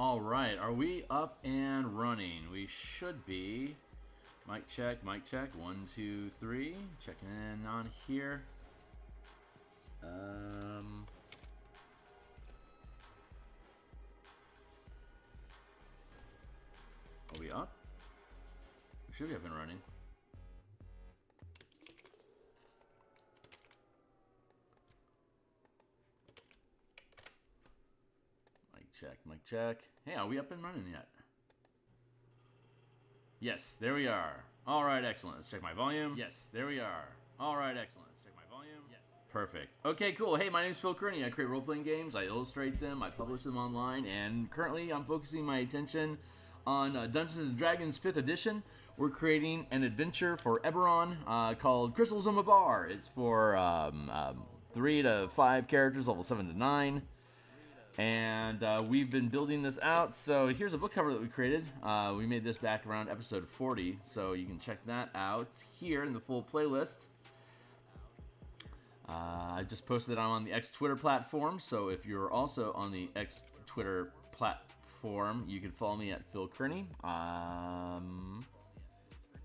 All right, are we up and running? We should be. Mic check, mic check. 1, 2, 3. Checking in on here. Are we up? We should be up and running. Check, mic check. Hey, are we up and running yet? Yes, there we are. All right, excellent. Let's check my volume. Yes, there we are. All right, excellent. Let's check my volume. Yes. Perfect. Okay, cool. Hey, my name is Theurgy. I create role-playing games. I illustrate them. I publish them online. And currently, I'm focusing my attention on Dungeons & Dragons 5th edition. We're creating an adventure for Eberron called Crystals of Mabar. It's for 3 to 5 characters, level 7 to 9. And we've been building this out. So here's a book cover that we created. We made this back around episode 40. So you can check that out here in the full playlist. I just posted it on the X Twitter platform. So if you're also on the X Twitter platform, you can follow me at Theurgy.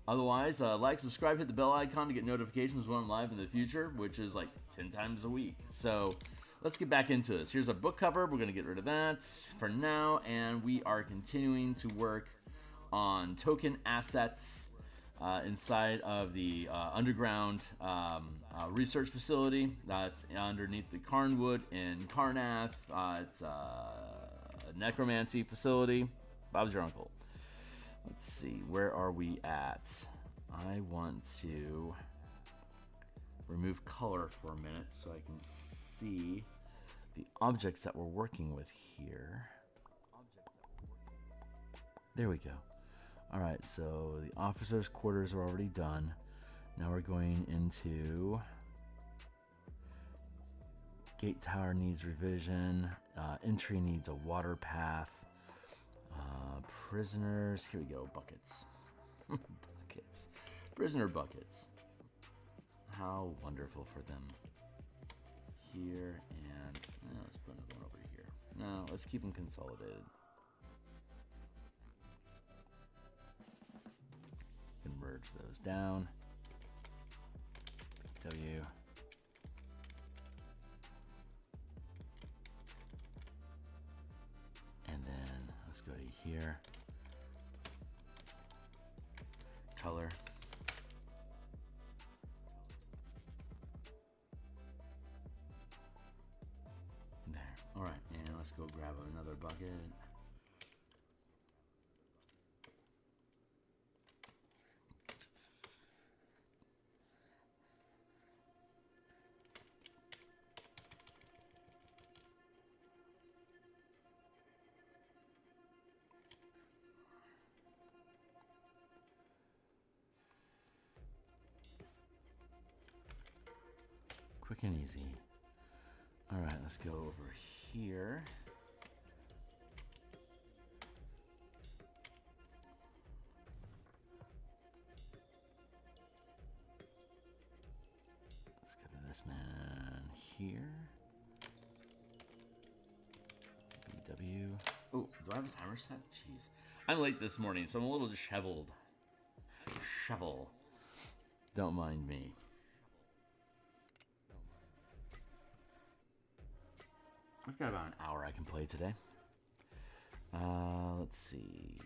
Otherwise, like, subscribe, hit the bell icon to get notifications when I'm live in the future, which is like 10 times a week. So let's get back into this. Here's a book cover. We're going to get rid of that for now, and we are continuing to work on token assets inside of the underground research facility that's underneath the Carnwood in Carnath. It's a necromancy facility. Bob's your uncle. Let's see, where are we at? I want to remove color for a minute so I can see the objects that we're working with here. There we go. All right, so the officers' quarters are already done. Now we're going into gate tower needs revision. Entry needs a water path. Prisoners, here we go, buckets. Buckets. Prisoner buckets. How wonderful for them. Here, and let's put another one over here. No, let's keep them consolidated. Can merge those down. W. And then let's go to here. Color. There. All right, and let's go grab another bucket. Quick and easy. All right, let's go over here. Let's go to this man here. BW. Oh, do I have a timer set? Jeez. I'm late this morning, so I'm a little disheveled. Shovel. Don't mind me. I've got about an hour I can play today. Let's see.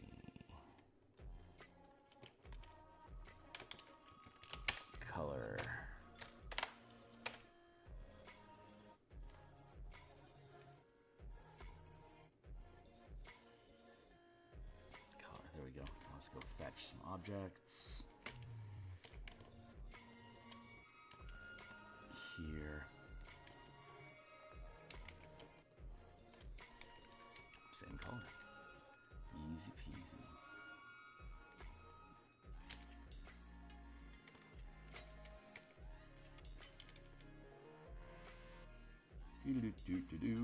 Color. Color, there we go. Let's go fetch some objects. Here. Same color. Easy peasy. Do-do-do-do-do.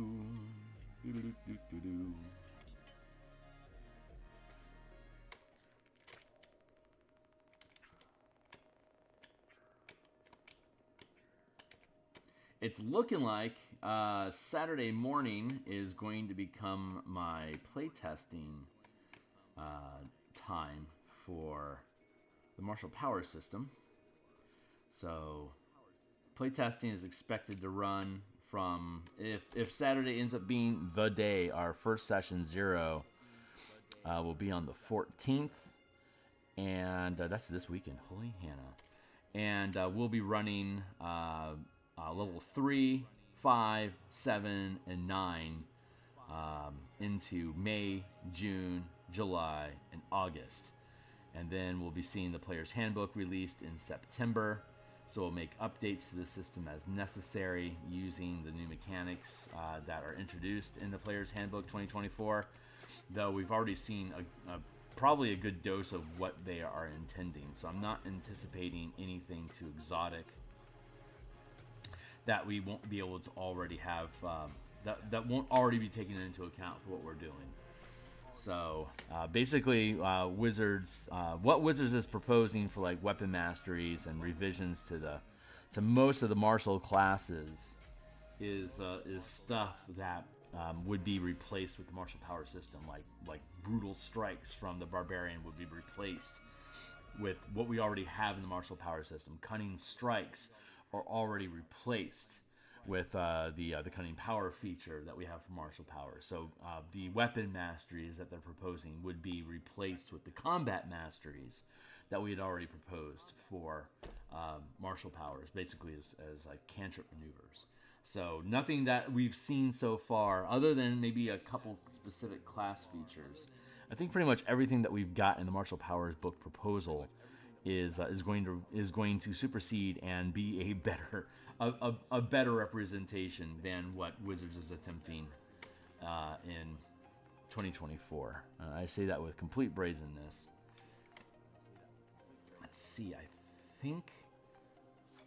Do-do-do-do-do. it's looking like Saturday morning is going to become my playtesting time for the Martial Power system. So playtesting is expected to run from, if Saturday ends up being the day, our first session 0 will be on the 14th, and that's this weekend. Holy Hannah. And we'll be running level 3, 5, 7, and 9 into May, June, July, and August. And then we'll be seeing the player's handbook released in September. So we'll make updates to the system as necessary using the new mechanics that are introduced in the player's handbook 2024. Though we've already seen probably a good dose of what they are intending. So I'm not anticipating anything too exotic that we won't be able to already have, that won't already be taken into account for what we're doing. So basically, Wizards, what Wizards is proposing for like weapon masteries and revisions to most of the martial classes is stuff that would be replaced with the martial power system, like brutal strikes from the barbarian would be replaced with what we already have in the martial power system. Cunning strikes are already replaced with the cunning power feature that we have for martial power. So the weapon masteries that they're proposing would be replaced with the combat masteries that we had already proposed for martial powers, basically as like cantrip maneuvers. So nothing that we've seen so far, other than maybe a couple specific class features. I think pretty much everything that we've got in the martial powers book proposal is going to supersede and be a better representation than what Wizards is attempting in 2024. I say that with complete brazenness. Let's see. I think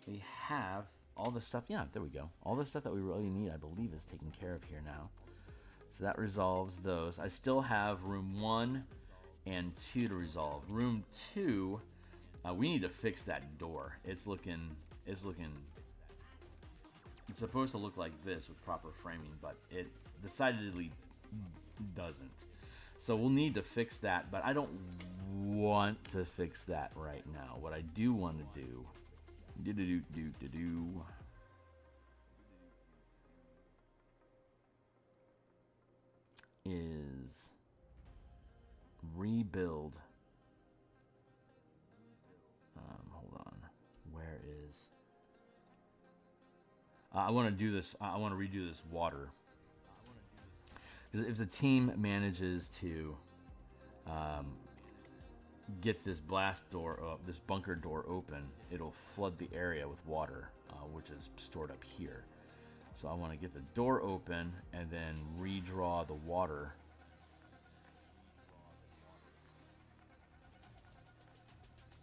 we have all the stuff. Yeah, there we go. All the stuff that we really need, I believe, is taken care of here now. So that resolves those. I still have room 1 and 2 to resolve. Room 2, we need to fix that door. It's supposed to look like this with proper framing, but it decidedly doesn't. So we'll need to fix that, but I don't want to fix that right now. What I do want to do is rebuild. Hold on. Where is... I want to do this. I want to redo this water. Because if the team manages to get this blast door, this bunker door open, it'll flood the area with water, which is stored up here. So I want to get the door open and then redraw the water.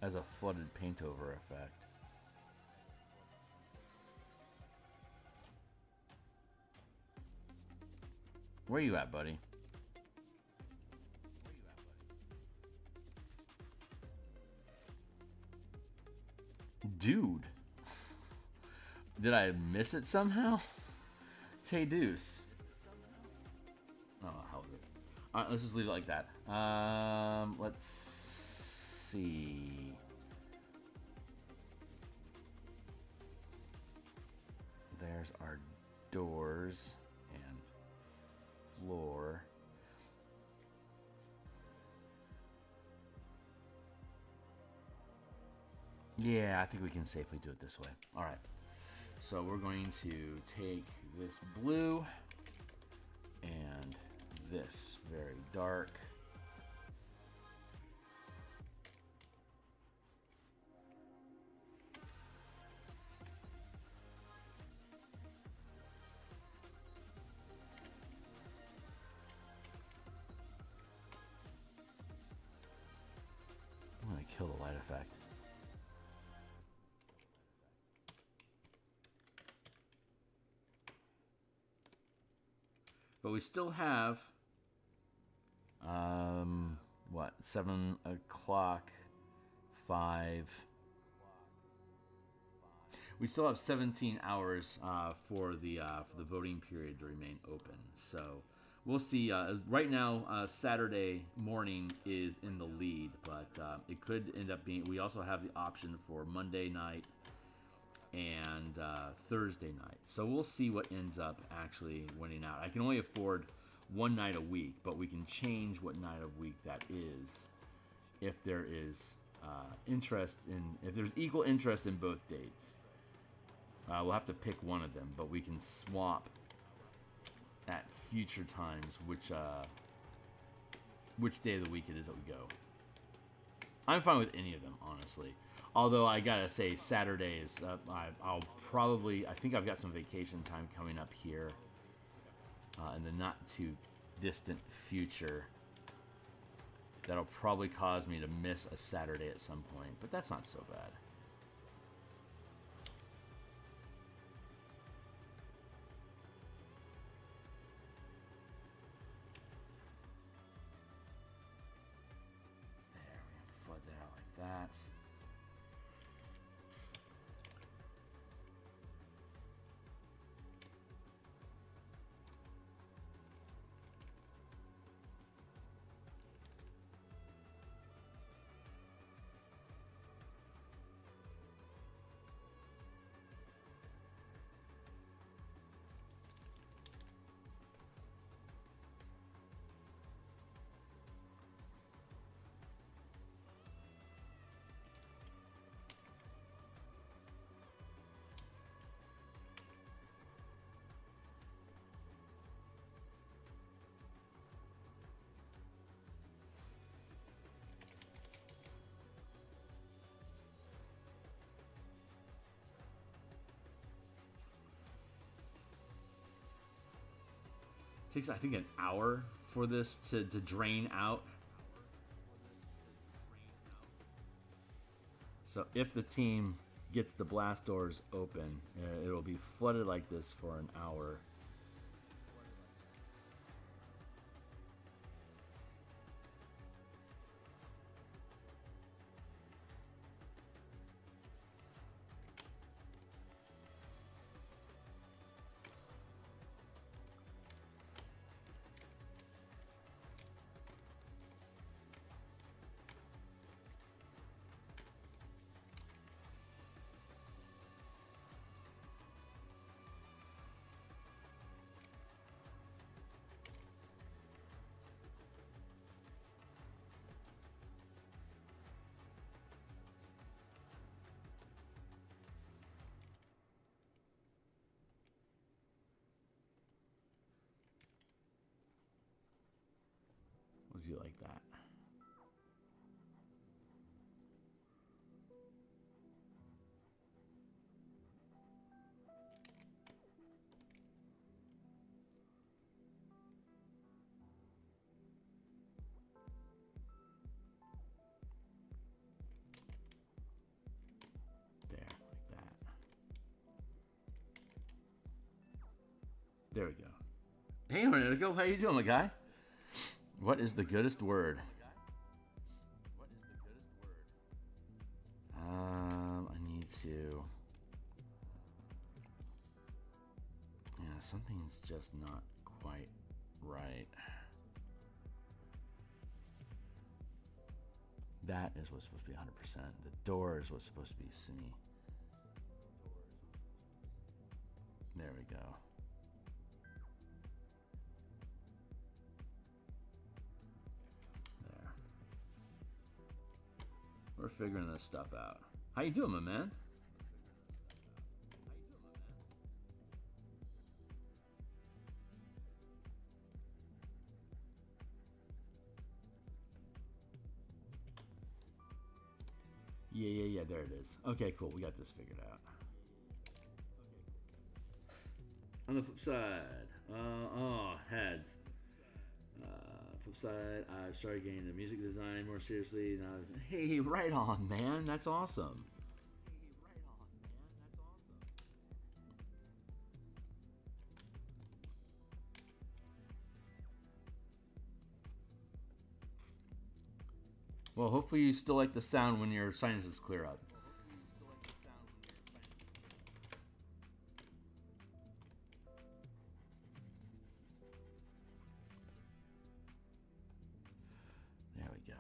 As a flooded paint over effect. Where you at, buddy? Dude. Did I miss it somehow? Tay Deuce. Oh, how is it? Alright, let's just leave it like that. Let's see. There's our doors and floor. Yeah, I think we can safely do it this way. All right. So we're going to take this blue and this very dark. I'm going to kill the light effect. But we still have, what, 7 o'clock, 5. we still have 17 hours for the voting period to remain open. So we'll see. Right now, Saturday morning is in the lead, but it could end up being. We also have the option for Monday night and Thursday night. So we'll see what ends up actually winning out. I can only afford one night a week, but we can change what night of week that is if there is if there's equal interest in both dates. We'll have to pick one of them, but we can swap at future times which day of the week it is that we go. I'm fine with any of them, honestly. Although I gotta say, Saturday is I think I've got some vacation time coming up here in the not too distant future. That'll probably cause me to miss a Saturday at some point, but that's not so bad. There, we can flood that out like that. Takes, I think, an hour for this to drain out. So if the team gets the blast doors open, it'll be flooded like this for an hour. Would you like that? There, like that. There we go. Hey, Monochromatism, how you doing, my guy? What is the goodest word? I need to... Yeah, something's just not quite right. That is what's supposed to be 100%. The door is what's supposed to be semi. There we go. We're figuring this stuff out. How you doing, my man? Yeah, there it is. Okay, cool, we got this figured out. On the flip side, heads. Flip side, I've started getting the music design more seriously. Now, hey, right on, man. That's awesome. Well, hopefully you still like the sound when your sinuses clear up. go.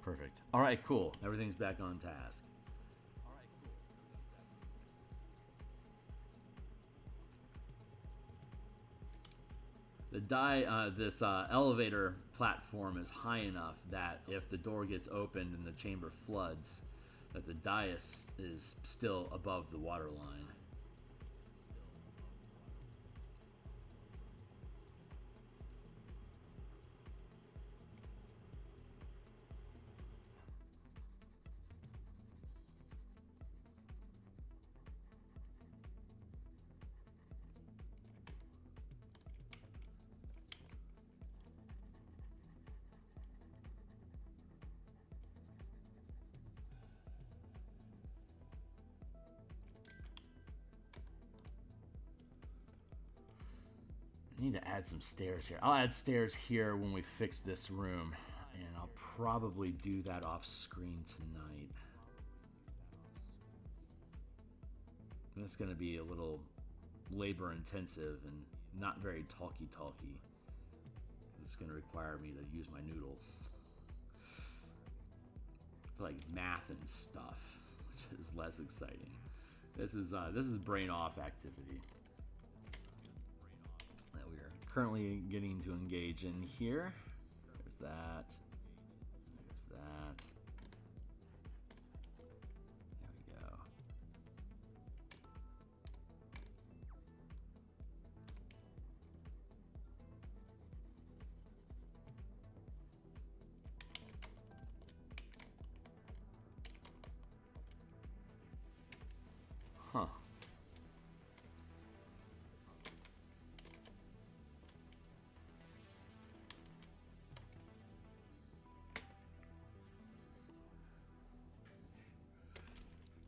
Perfect. All right, cool. Everything's back on task. The this elevator platform is high enough that if the door gets opened and the chamber floods, that the dais is still above the water line. I need to add some stairs here. I'll add stairs here when we fix this room, and I'll probably do that off screen tonight. That's going to be a little labor intensive and not very talky. It's going to require me to use my noodle to like math and stuff, which is less exciting. This is brain off activity that we are currently getting to engage in here. There's that. There's that. There we go. Huh.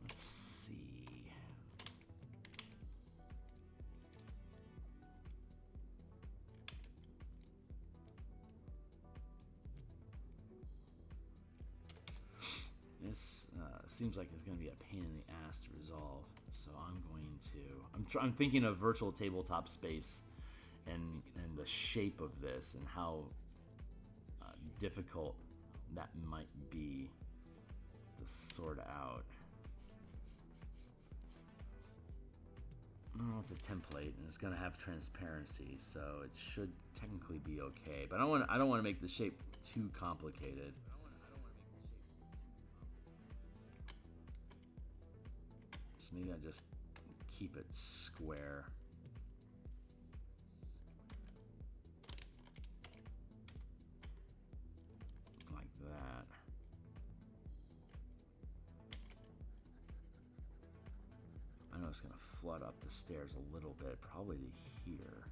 Let's see. This seems like it's going to be a pain in the ass to resolve. So I'm going to. I'm thinking of virtual tabletop space, and the shape of this, and how difficult that might be to sort out. Oh, it's a template, and it's going to have transparency, so it should technically be okay. But I don't want to make the shape too complicated. So maybe I just keep it square. Like that. I know it's going to flood up the stairs a little bit, probably to here.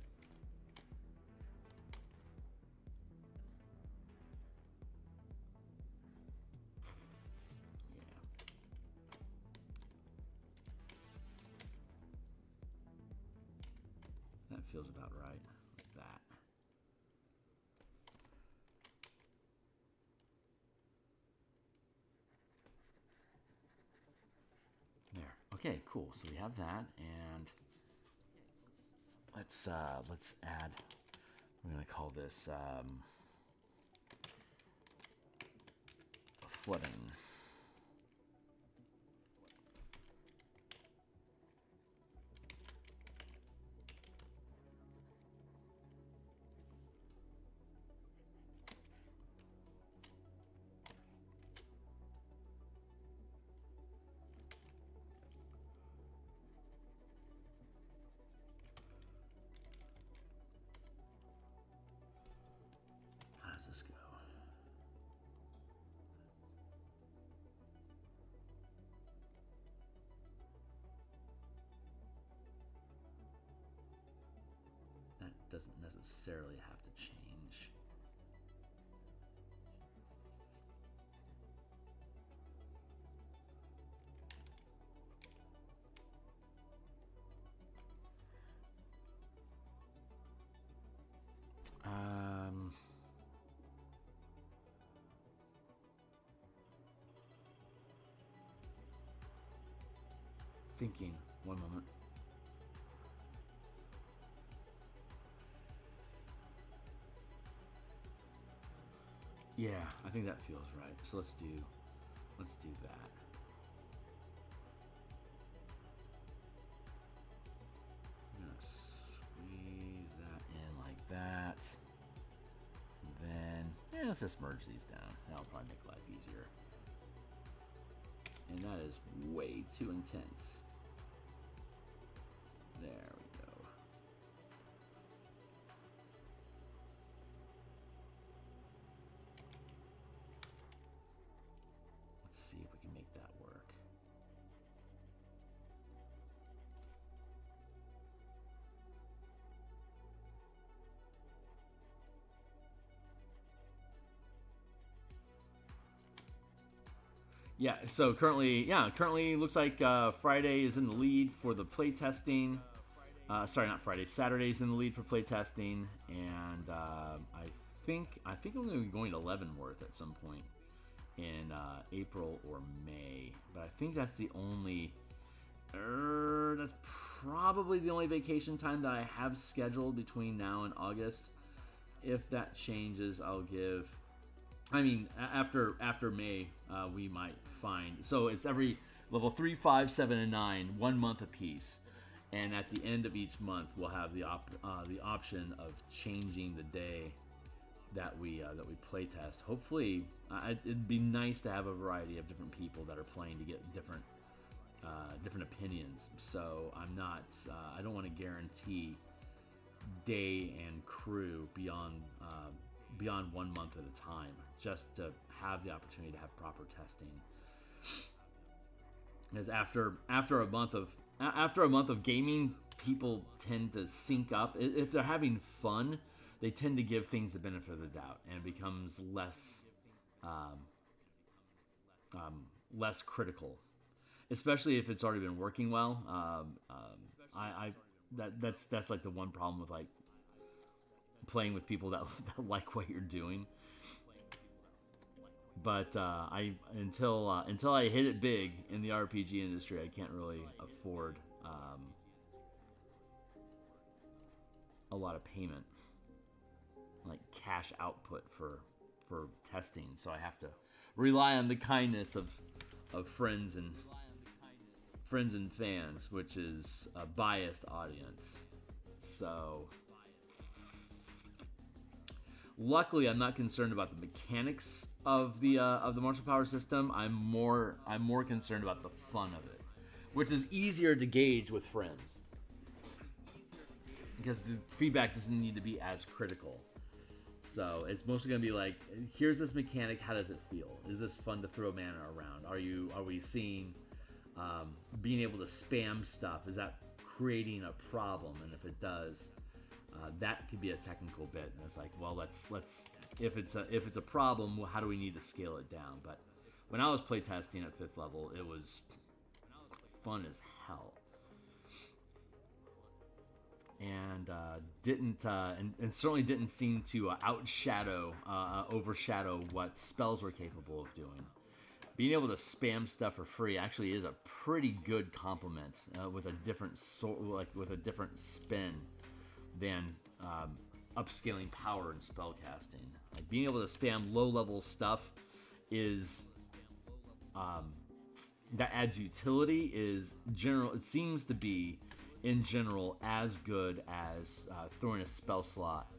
That feels about right, like that. There. Okay, cool. So we have that, and let's add. I'm gonna call this flooding. How does this go? That doesn't necessarily have to change. thinking. One moment. Yeah, I think that feels right. So let's do that. I'm gonna squeeze that in like that. And then, yeah, let's just merge these down. That'll probably make life easier. And that is way too intense. There we go. Let's see if we can make that work. Yeah, so currently looks like Friday is in the lead for the playtesting. Sorry, not Friday. Saturday's in the lead for playtesting, and I think I'm going to be going to Leavenworth at some point in April or May. But I think that's the only. That's probably the only vacation time that I have scheduled between now and August. If that changes, I'll give. I mean, after May, we might find. So it's every level 3, 5, 7, and 9, 1 month apiece. And at the end of each month, we'll have the option of changing the day that we play test. Hopefully, it'd be nice to have a variety of different people that are playing to get different opinions. So I'm not. I don't want to guarantee day and crew beyond 1 month at a time, just to have the opportunity to have proper testing. Because after a month of gaming, people tend to sync up. If they're having fun, they tend to give things the benefit of the doubt, and it becomes less critical, especially if it's already been working well. That's like the one problem with like playing with people that like what you're doing. But until I hit it big in the RPG industry, I can't really afford a lot of payment, like cash output for testing. So I have to rely on the kindness of friends and fans, which is a biased audience. So luckily, I'm not concerned about the mechanics of the martial power system. I'm more concerned about the fun of it, which is easier to gauge with friends because the feedback doesn't need to be as critical. So it's mostly going to be like, here's this mechanic. How does it feel? Is this fun to throw mana around? Are we seeing being able to spam stuff? Is that creating a problem? And if it does, that could be a technical bit. And it's like, well, let's if it's a problem, well, how do we need to scale it down? But when I was playtesting at 5th level, it was fun as hell, and certainly didn't seem to overshadow what spells were capable of doing. Being able to spam stuff for free actually is a pretty good compliment with a different spin than upscaling power and spellcasting. Like being able to spam low-level stuff is that adds utility. Is general. It seems to be in general as good as throwing a spell slot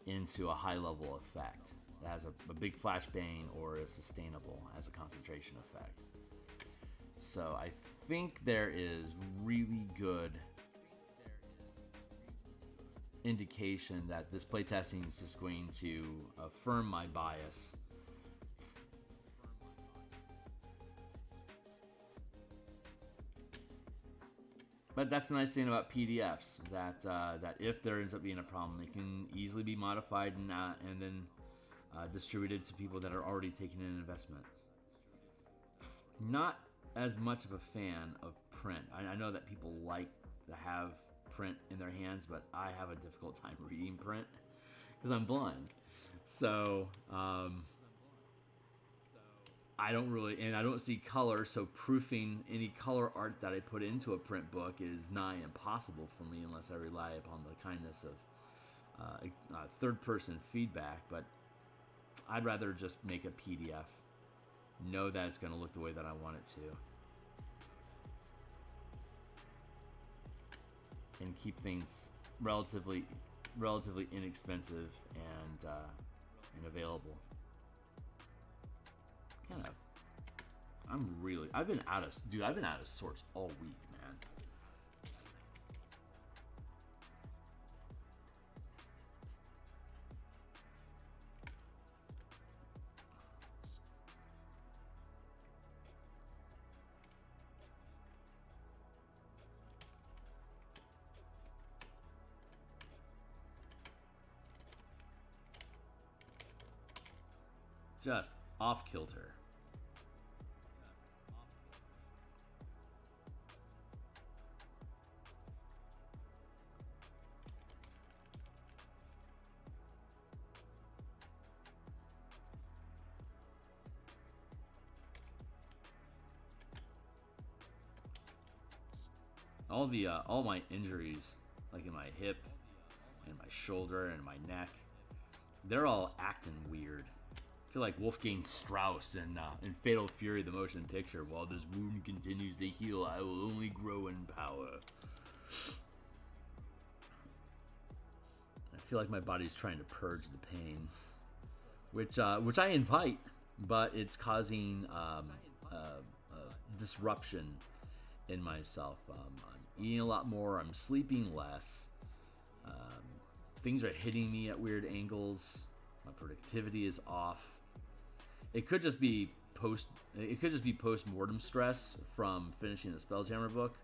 into a high-level effect that has a big flashbang or is sustainable as a concentration effect. So I think there is really good indication that this playtesting is just going to affirm my bias. But that's the nice thing about PDFs, that if there ends up being a problem, they can easily be modified and then distributed to people that are already taking an investment. Not as much of a fan of print. I know that people like to have print in their hands, but I have a difficult time reading print because I'm blind. So I don't really, and I don't see color, so proofing any color art that I put into a print book is nigh impossible for me unless I rely upon the kindness of third-person feedback. But I'd rather just make a PDF, know that it's going to look the way that I want it to, and keep things relatively inexpensive and available. Kind of. I've been out of sorts all week, man. Just off kilter. All my injuries, like in my hip and my shoulder and my neck, they're all acting weird. I feel like Wolfgang Strauss in Fatal Fury, the motion picture. While this wound continues to heal, I will only grow in power. I feel like my body's trying to purge the pain, which I invite, but it's causing disruption in myself. I'm eating a lot more. I'm sleeping less. Things are hitting me at weird angles. My productivity is off. It could just be post-mortem stress from finishing the Spelljammer book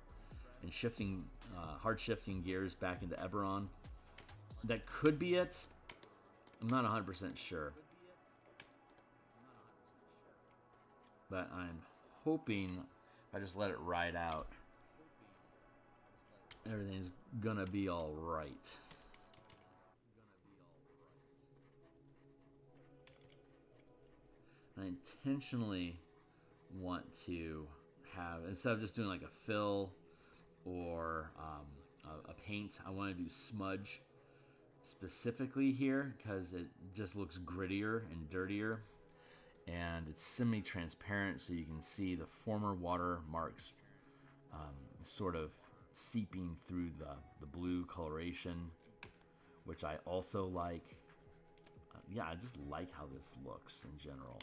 and hard shifting gears back into Eberron. That could be it. I'm not 100% sure. But I'm hoping I just let it ride out, everything's gonna be all right. I intentionally want to have, instead of just doing like a fill or a paint, I want to do smudge specifically here because it just looks grittier and dirtier, and it's semi-transparent, so you can see the former water marks sort of seeping through the blue coloration, which I also like. Yeah, I just like how this looks in general.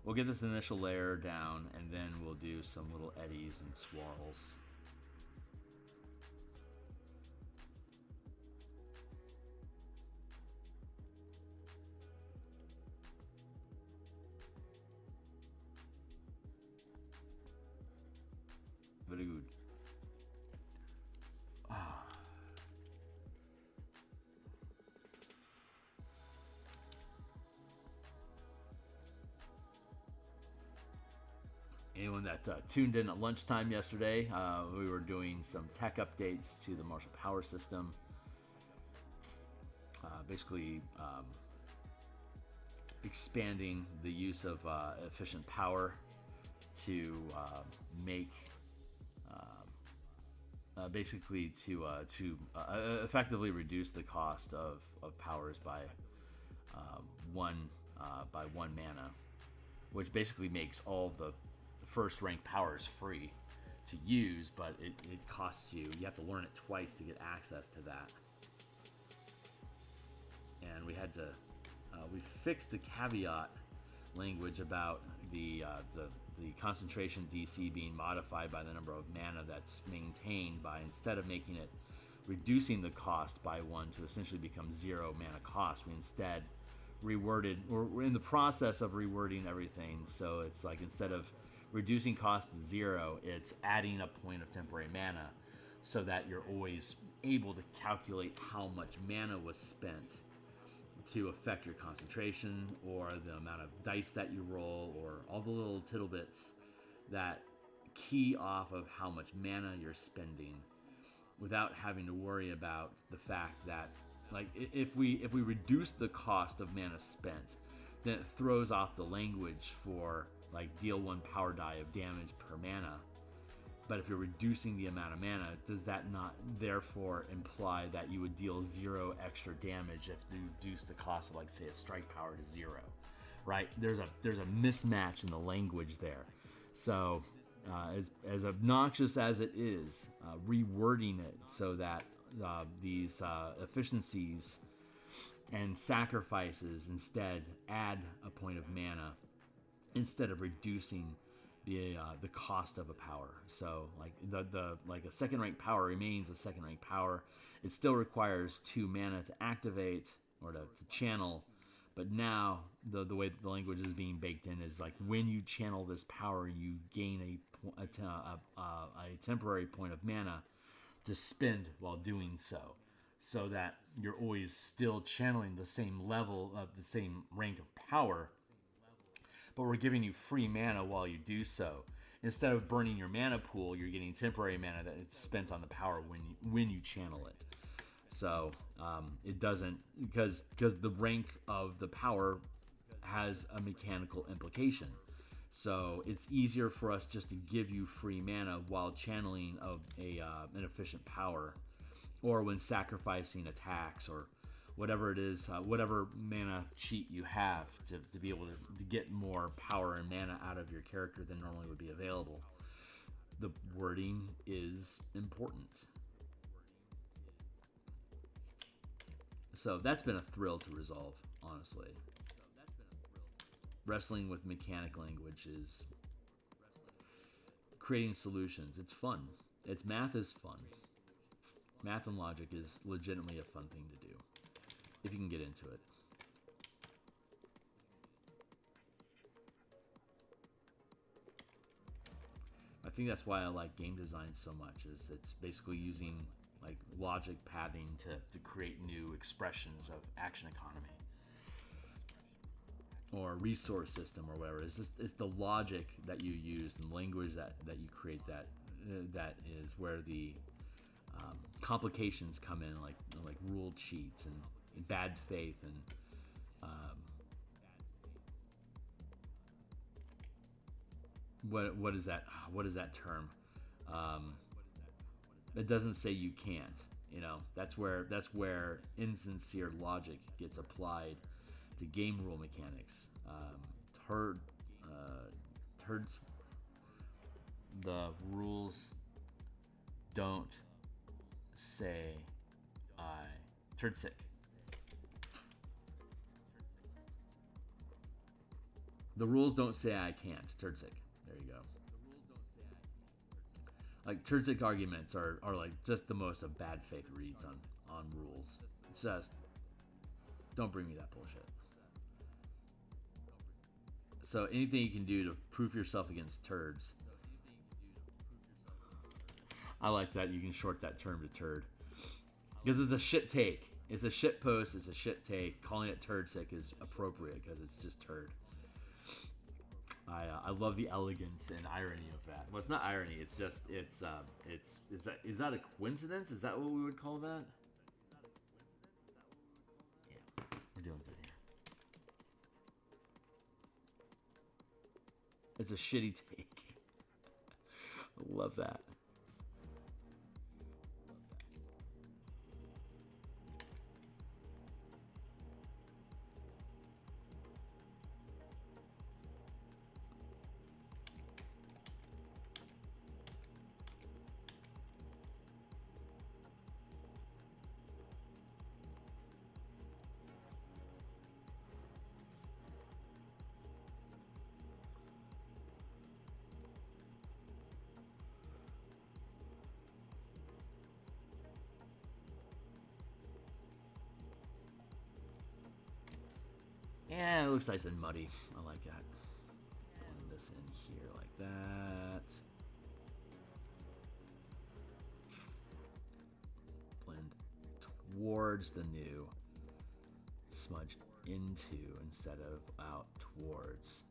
We'll get this initial layer down, and then we'll do some little eddies and swirls. Very good. Anyone that tuned in at lunchtime yesterday, we were doing some tech updates to the martial power system. Basically expanding the use of efficient power to make basically to effectively reduce the cost of powers by one mana, which basically makes all the first rank powers free to use, but it costs you have to learn it twice to get access to that. And we had to we fixed the caveat language about the concentration DC being modified by the number of mana that's maintained, by instead of making it reducing the cost by 1 to essentially become 0 mana cost, we instead reworded, or we're in the process of rewording everything, so it's like instead of reducing cost to 0, it's adding a point of temporary mana, so that you're always able to calculate how much mana was spent to affect your concentration, or the amount of dice that you roll, or all the little tittlebits that key off of how much mana you're spending, without having to worry about the fact that, like, if we reduce the cost of mana spent, then it throws off the language for, like, deal 1 power die of damage per mana. But if you're reducing the amount of mana, does that not therefore imply that you would deal 0 extra damage if you reduce the cost of, like, say, a strike power to 0, right? There's a mismatch in the language there. So as obnoxious as it is, rewording it so that these efficiencies and sacrifices instead add a point of mana instead of reducing the cost of a power. So like like a second rank power remains a second rank power. It still requires 2 mana to activate or to channel, but now the way that the language is being baked in is like when you channel this power, you gain a temporary point of mana to spend while doing so that you're always still channeling the same level of the same rank of power, but we're giving you free mana while you do so. Instead of burning your mana pool, you're getting temporary mana that it's spent on the power when you channel it. So it doesn't, because the rank of the power has a mechanical implication. So it's easier for us just to give you free mana while channeling an efficient power, or when sacrificing attacks, or whatever it is, whatever mana cheat you have to be able to get more power and mana out of your character than normally would be available. The wording is important. So that's been a thrill to resolve, honestly. Wrestling with mechanic language is creating solutions. It's fun. Math is fun. Math and logic is legitimately a fun thing to do, if you can get into it. I think that's why I like game design so much, is it's basically using like logic pathing to create new expressions of action economy or resource system or whatever. It's the logic that you use and language that you create that is where the complications come in, like rule cheats and bad faith and what is that? What is that term? It doesn't say you can't. You know, that's where insincere logic gets applied to game rule mechanics. The rules don't say turd sick. The rules don't say I can't. Turd sick. There you go. Like turd sick arguments are like just the most of bad faith reads on rules. It's just, don't bring me that bullshit. So anything you can do to proof yourself against turds. I like that you can short that term to turd. Because it's a shit take. It's a shit post, it's a shit take. Calling it turd sick is appropriate because it's just turd. I love the elegance and irony of that. Well, it's not irony. It's just is that a coincidence? Is that what we would call that? Yeah, we're doing good here. It's a shitty take. I love that. Yeah, it looks nice and muddy. I like that. Blend this in here like that. Blend towards the new. Smudge into instead of out towards.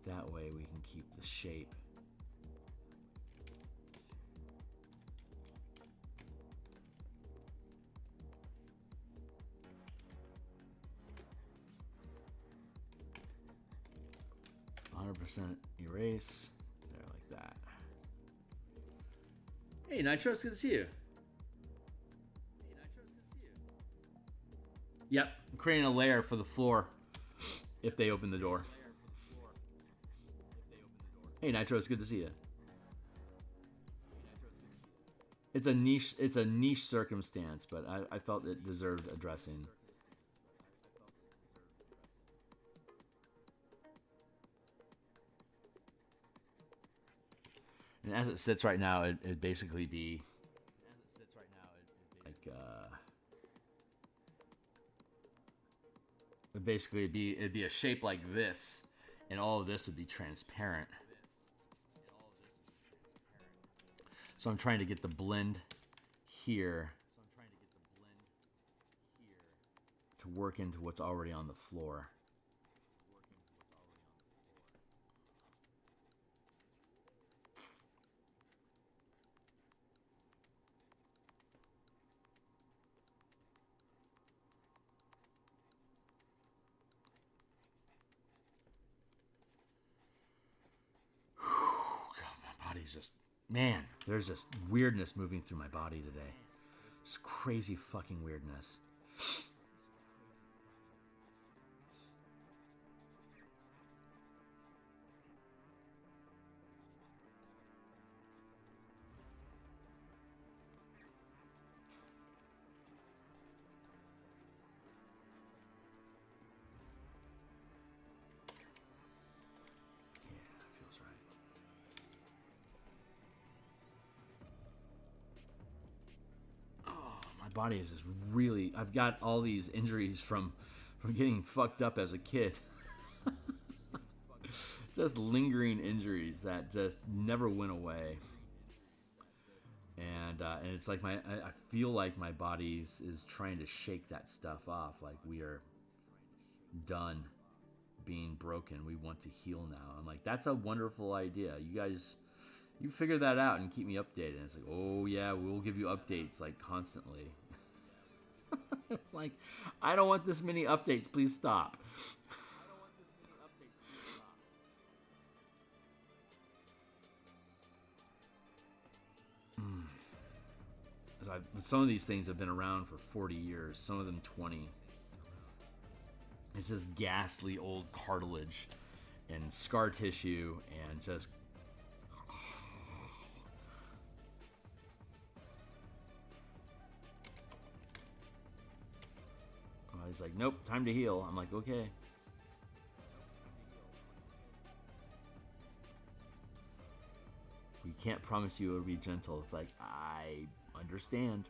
That way we can keep the shape. Erase. There, like that. Hey, Nitro, it's good to see you. Yep, I'm creating a layer for the floor if they open the door. Hey, Nitro, it's good to see you. It's a niche circumstance, but I felt it deserved addressing. And as it sits right now, it'd basically be like it'd be a shape like this, and all of this would be transparent. So I'm trying to get the blend here to work into what's already on the floor. Just, man, there's just weirdness moving through my body today. It's crazy fucking weirdness. Body is just really, I've got all these injuries from getting fucked up as a kid. Just lingering injuries that just never went away. And it's like I feel like my body is trying to shake that stuff off. Like we are done being broken. We want to heal now. I'm like, that's a wonderful idea. You guys, you figure that out and keep me updated. And it's like, oh yeah, we'll give you updates like constantly. It's like, I don't want this many updates. Please stop. Some of these things have been around for 40 years. Some of them 20. It's just ghastly old cartilage and scar tissue and just... He's like, nope, time to heal. I'm like, okay. We can't promise you it'll be gentle. It's like, I understand.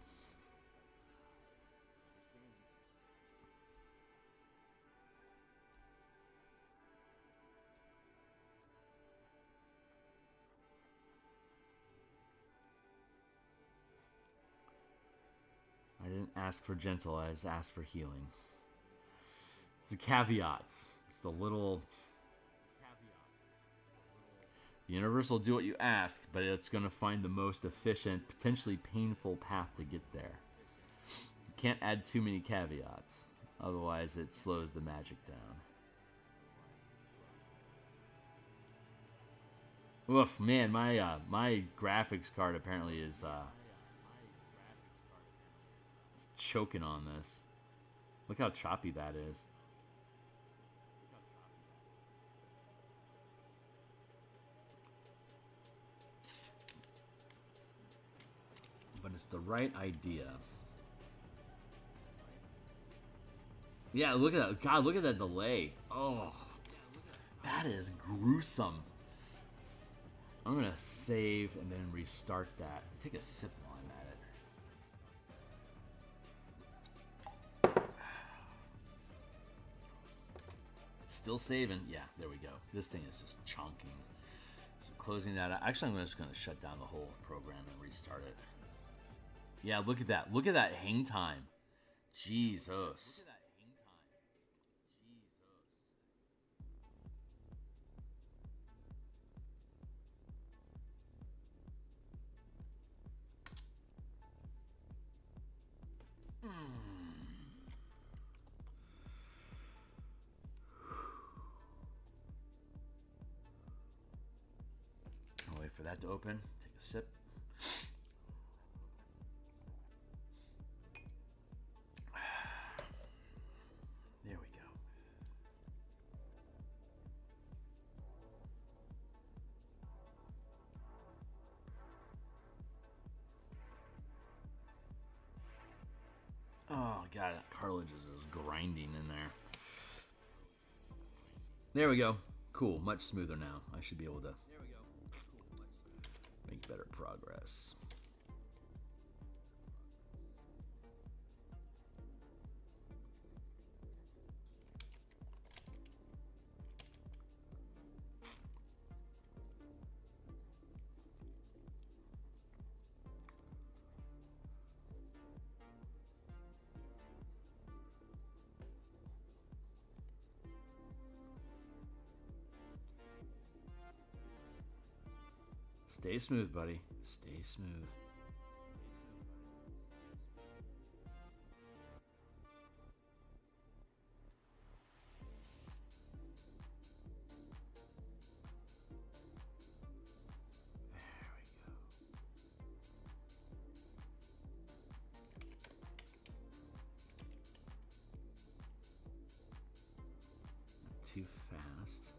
I didn't ask for gentle, I just asked for healing. It's the caveats. It's the little... The universe will do what you ask, but it's going to find the most efficient, potentially painful path to get there. You can't add too many caveats. Otherwise, it slows the magic down. Oof, man, my graphics card apparently is choking on this. Look how choppy that is. But it's the right idea. Yeah, look at that. God, look at that delay. Oh, that is gruesome. I'm gonna save and then restart that. Take a sip while I'm at it. Still saving. Yeah, there we go. This thing is just chunking. So closing that out. Actually, I'm just going to shut down the whole program and restart it. Yeah, look at that. Look at that hang time. Jesus. I'll wait for that to open. Take a sip. There we go. Oh, God, that cartilage is grinding in there. There we go. Cool, much smoother now. I should be able to make better progress. Stay smooth, buddy. Stay smooth. Too fast.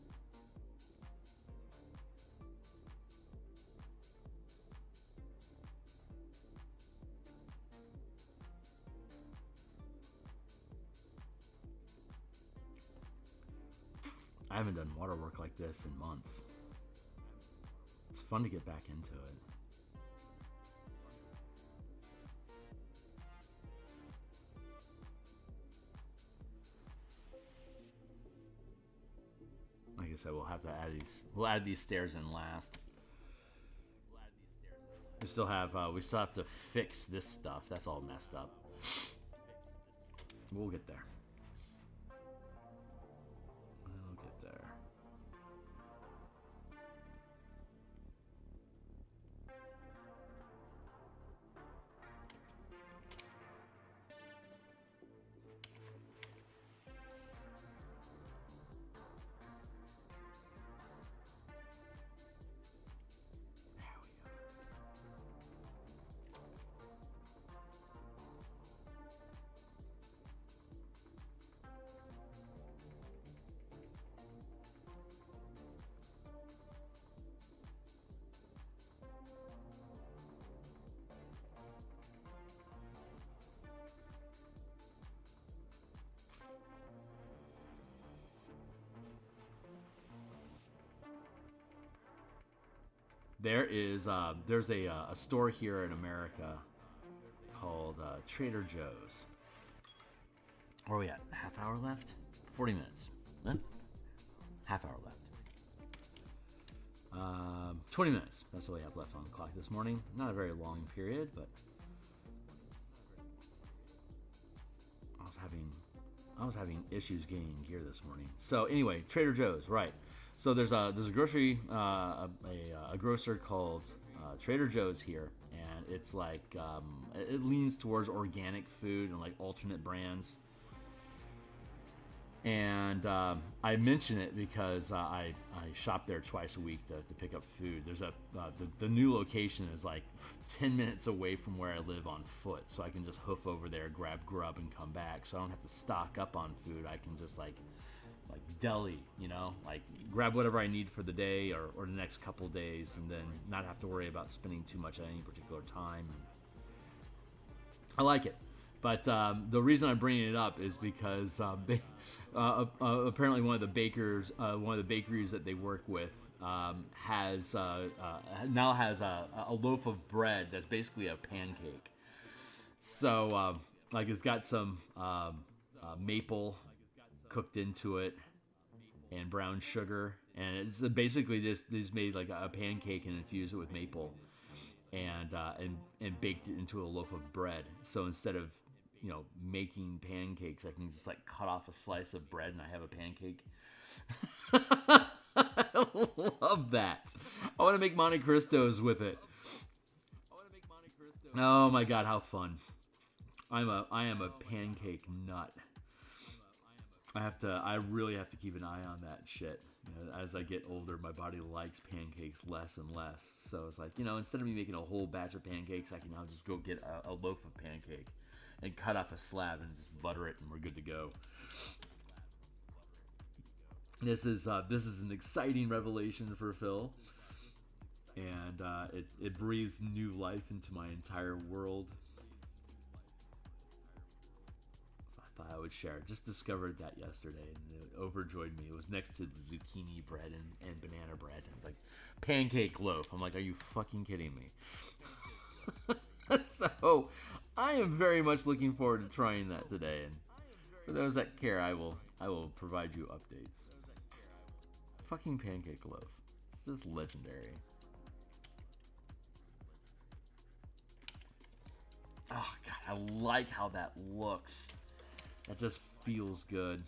I haven't done water work like this in months. It's fun to get back into it. Like I said, we'll have to add these. We'll add these stairs in last. We still have to fix this stuff. That's all messed up. We'll get there. We'll get there. There's a store here in America called Trader Joe's. Where are we at? Half hour left? 40 minutes. Huh? Half hour left. 20 minutes. That's all we have left on the clock this morning. Not a very long period, but I was having issues getting gear this morning. So anyway, Trader Joe's, right? So there's a grocery a grocer called Trader Joe's here, and it's like it leans towards organic food and like alternate brands. And I mention it because I shop there twice a week to pick up food. There's the new location is like 10 minutes away from where I live on foot, so I can just hoof over there, grab grub, and come back. So I don't have to stock up on food. I can just like deli, you know, like grab whatever I need for the day or the next couple days, and then not have to worry about spending too much at any particular time. I like it. But the reason I'm bringing it up is because apparently one of the bakeries that they work with now has a loaf of bread that's basically a pancake. So like it's got some maple cooked into it, and brown sugar, and it's basically just made like a pancake and infused it with maple, and baked it into a loaf of bread. So instead of making pancakes, I can just like cut off a slice of bread and I have a pancake. I love that. I want to make Monte Cristos with it. Oh my god, how fun! I am a pancake nut. I really have to keep an eye on that shit. As I get older, my body likes pancakes less and less. So it's like, instead of me making a whole batch of pancakes, I can now just go get a loaf of pancake and cut off a slab and just butter it, and we're good to go. This is an exciting revelation for Phil, and it breathes new life into my entire world. So I thought I would share it. Just discovered that yesterday, and it overjoyed me. It was next to the zucchini bread and banana bread, and it's like pancake loaf. I'm like, are you fucking kidding me? So I am very much looking forward to trying that today, and for those that care, I will provide you updates. Fucking pancake loaf. It's just legendary. Oh god, I like how that looks. That just feels good.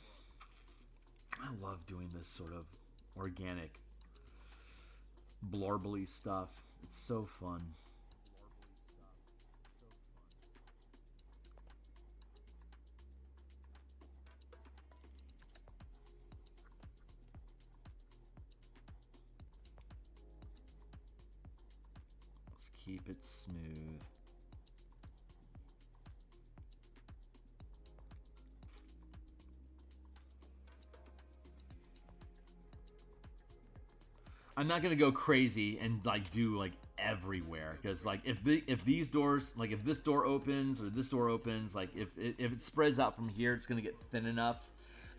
I love doing this sort of organic, blarbly stuff. It's so fun. Keep it smooth. I'm not gonna go crazy and like do like everywhere, because like if these doors, like if this door opens or this door opens, like if it spreads out from here, it's gonna get thin enough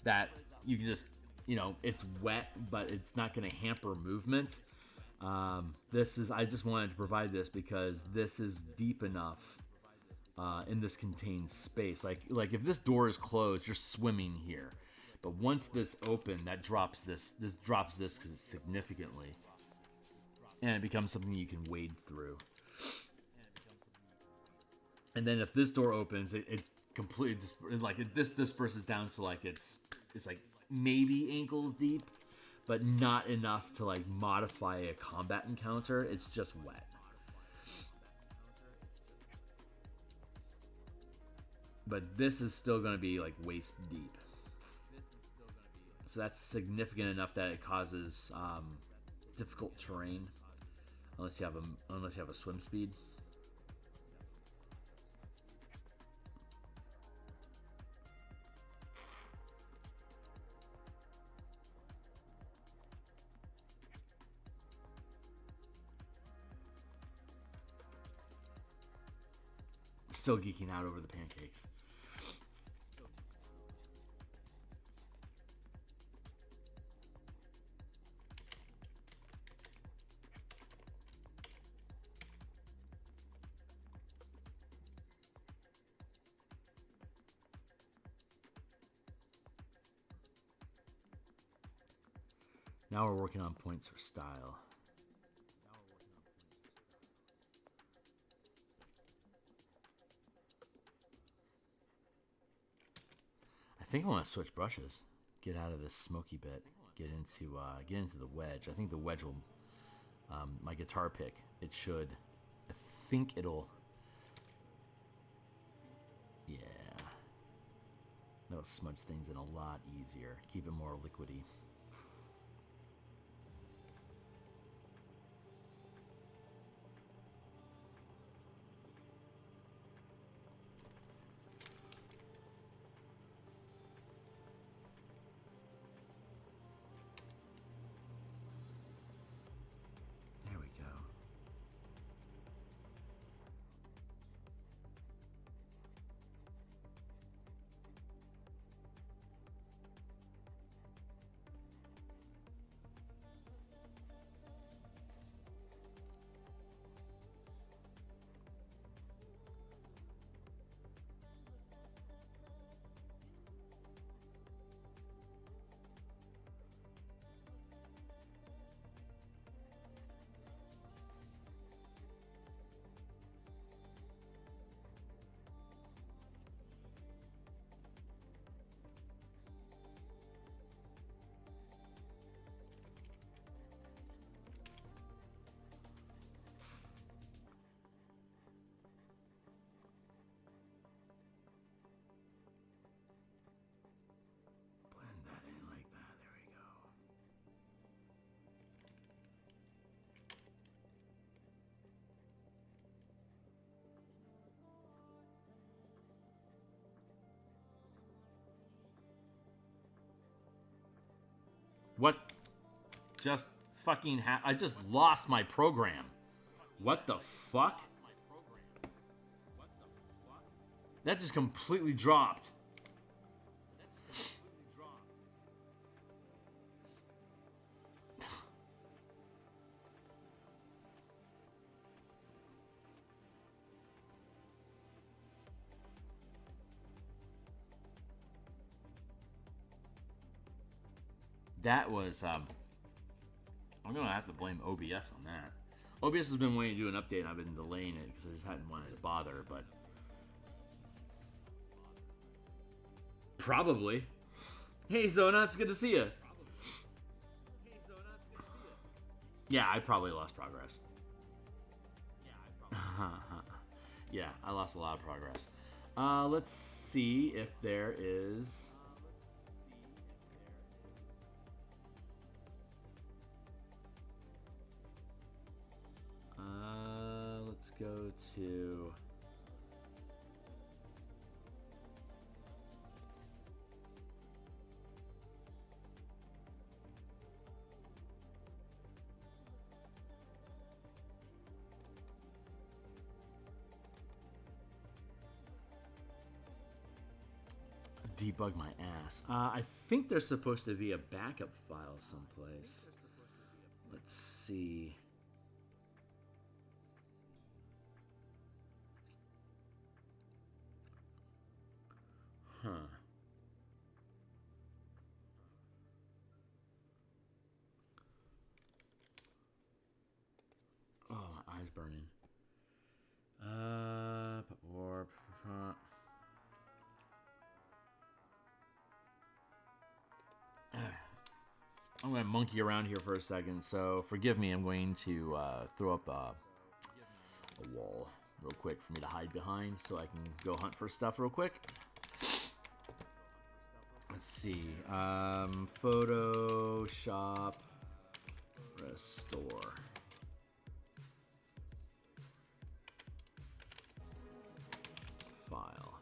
that you can just it's wet, but it's not gonna hamper movement. I just wanted to provide this because this is deep enough in this contained space. Like if this door is closed, you're swimming here. But once this open, that drops this significantly, and it becomes something you can wade through. And then if this door opens, it completely this disperses down, so like it's like maybe ankle deep, but not enough to like modify a combat encounter. It's just wet. But this is still going to be like waist deep. So that's significant enough that it causes difficult terrain, unless you have a swim speed. Still geeking out over the pancakes. Now we're working on points for style. I think I want to switch brushes. Get out of this smoky bit. Get into the wedge. I think the wedge will. My guitar pick. It should. I think it'll. Yeah. That'll smudge things in a lot easier. Keep it more liquidy. What just fucking I just lost my program. What the fuck? That just completely dropped. That was, I'm going to have to blame OBS on that. OBS has been waiting to do an update, and I've been delaying it because I just hadn't wanted to bother, but... Probably. Hey, Zona, it's good to see you. Yeah, I probably lost progress. Yeah, I lost a lot of progress. Let's see if there is... let's go to... Debug my ass. I think there's supposed to be a backup file someplace. Let's see. Huh. Oh, my eye's burning. I'm going to monkey around here for a second, so forgive me. I'm going to throw up a wall real quick for me to hide behind so I can go hunt for stuff real quick. Let's see. Photoshop restore. File.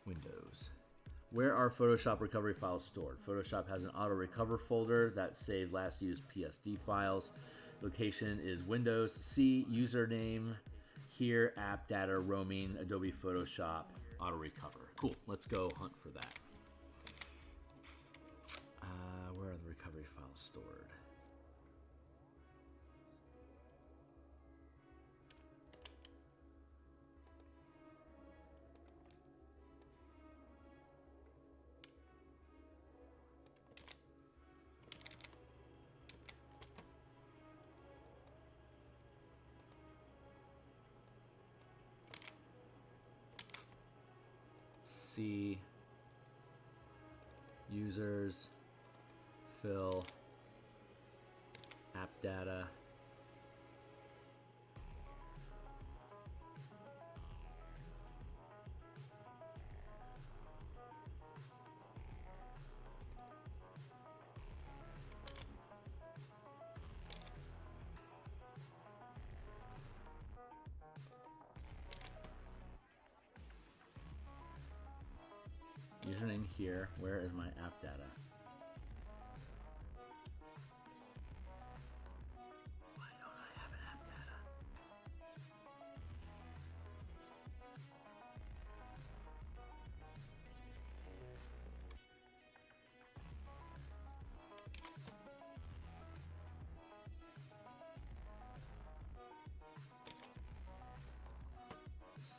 Windows. Where are Photoshop recovery files stored? Photoshop has an auto recover folder that saved last used PSD files. Location is Windows, C, username, here, app data, roaming, Adobe Photoshop, auto recover. Cool, let's go hunt for that. Where are the recovery files stored? C, users, fill, app data. Username here. Where is my app data? Why don't I have an app data?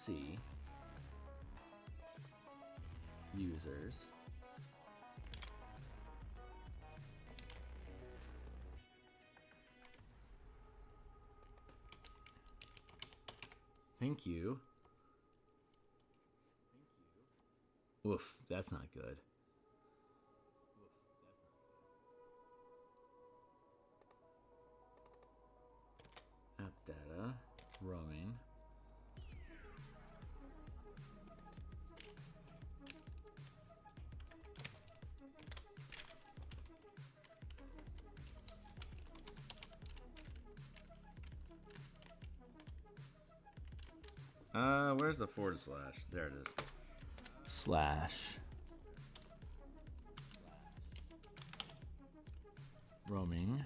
C. Users. Thank you. Oof, that's not good. App data, roaming. where's the // There it is. Slash. Roaming.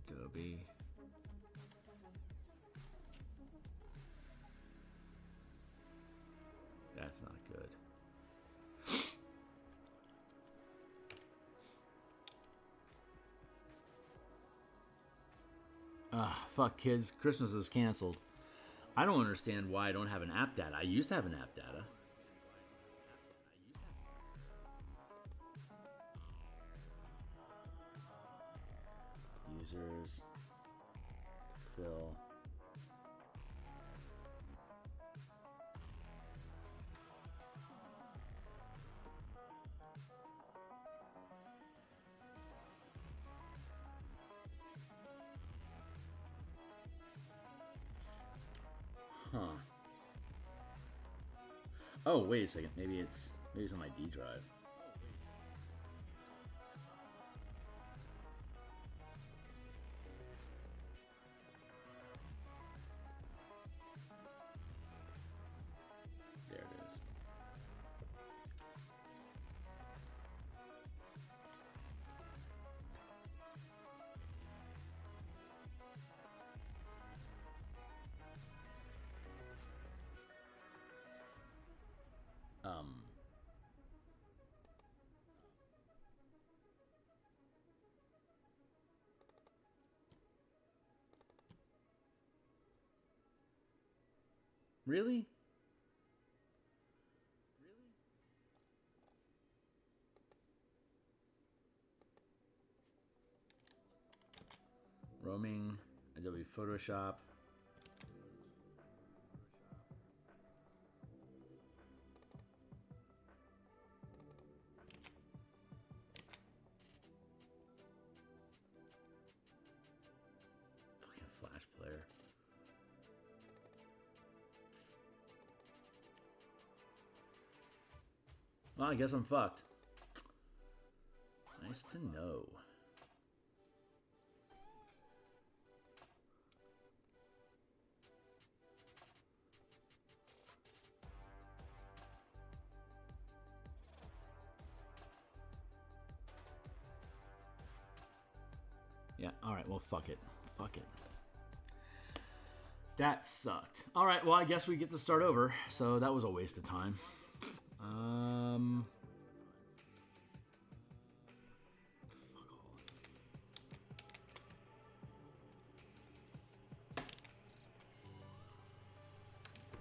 Adobe. That's not good. Fuck kids. Christmas is canceled. I don't understand why I don't have an app data. I used to have an app data. Users. Fill. Huh. Oh, wait a second. Maybe it's on my D drive. There it is. Really? Roaming, Adobe Photoshop. Fucking Flash Player. Well, I guess I'm fucked. Nice to know. Yeah, alright, well, fuck it. Fuck it. That sucked. Alright, well, I guess we get to start over. So that was a waste of time.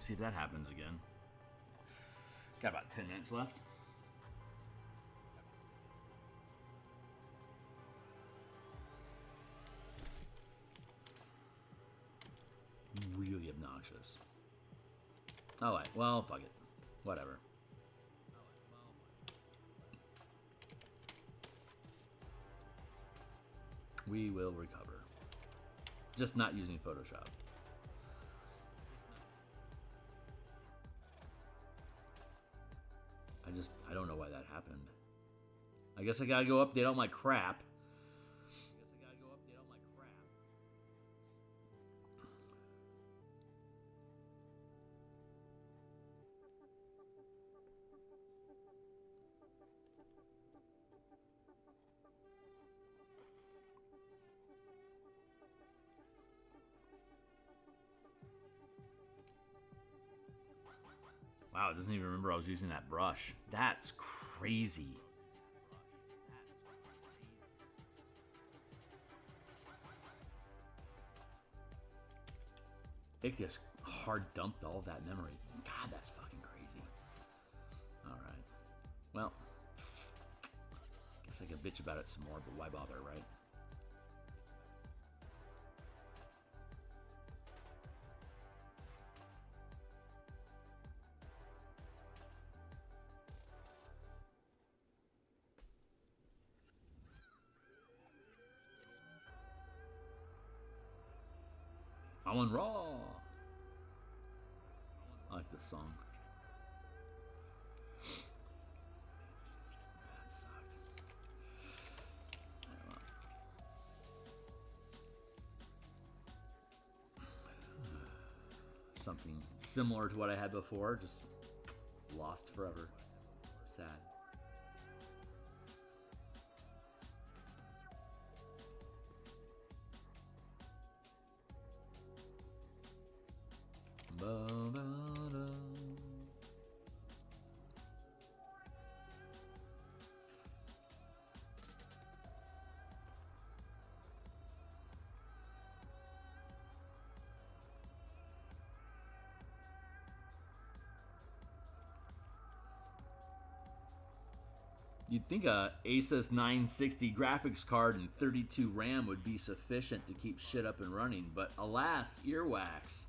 See if that happens again. Got about 10 minutes left. Really obnoxious. Alright, well, fuck it. Whatever. We will recover. Just not using Photoshop. I don't know why that happened. I guess I gotta go update all my crap. Wow, it doesn't even remember I was using that brush. That's crazy. It just hard dumped all that memory. God, that's fucking crazy. Alright. Well, guess I could bitch about it some more, but why bother, right? I'm on Raw. I like this song. That sucked. something similar to what I had before, just lost forever. Sad. Ba-ba-da. You'd think a Asus 960 graphics card and 32 RAM would be sufficient to keep shit up and running, but alas, earwax.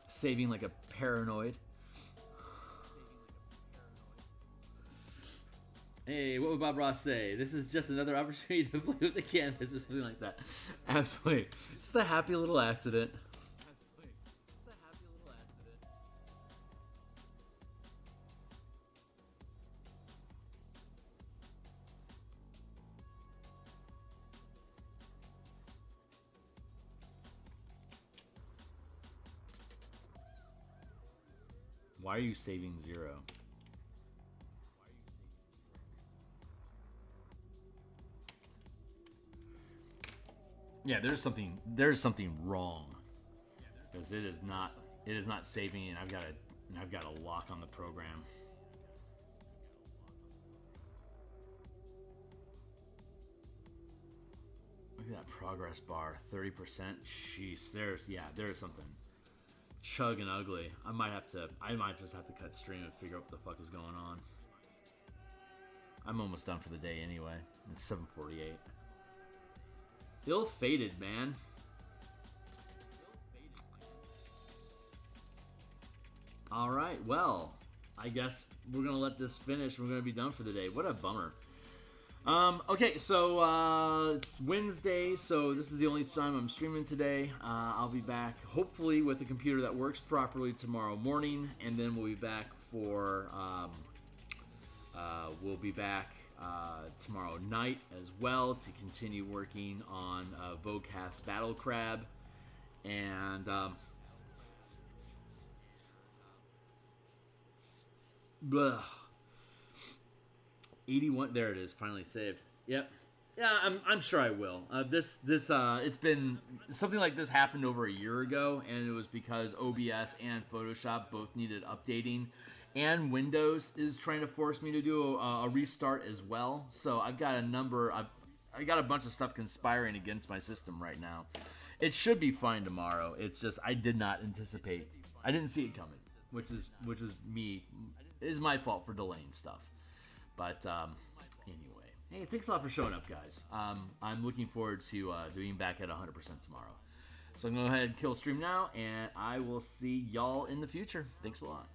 Saving like a paranoid. Hey, what would Bob Ross say? This is just another opportunity to play with the canvas or something like that. Absolutely. Just a happy little accident. Why are you saving 0? Yeah, there's something wrong. Because it is not saving, and I've got a lock on the program. Look at that progress bar, 30%. Jeez, there's something chugging ugly. I might just have to cut stream and figure out what the fuck is going on. I'm almost done for the day anyway. It's 7:48. Ill-fated, man. All right, well, I guess we're gonna let this finish. We're gonna be done for the day. What a bummer. Okay, so it's Wednesday, so this is the only time I'm streaming today. I'll be back, hopefully, with a computer that works properly tomorrow morning, and then we'll be back for tomorrow night as well to continue working on Vocast Battle Crab, and 81. There it is. Finally saved. Yep. Yeah, I'm sure I will. It's been something like this happened over a year ago, and it was because OBS and Photoshop both needed updating, and Windows is trying to force me to do a restart as well. So I've got I got a bunch of stuff conspiring against my system right now. It should be fine tomorrow. It's just I did not anticipate. I didn't see it coming, which is me. It is my fault for delaying stuff. But anyway, hey, thanks a lot for showing up, guys. I'm looking forward to being back at 100% tomorrow. So I'm going to go ahead and kill stream now, and I will see y'all in the future. Thanks a lot.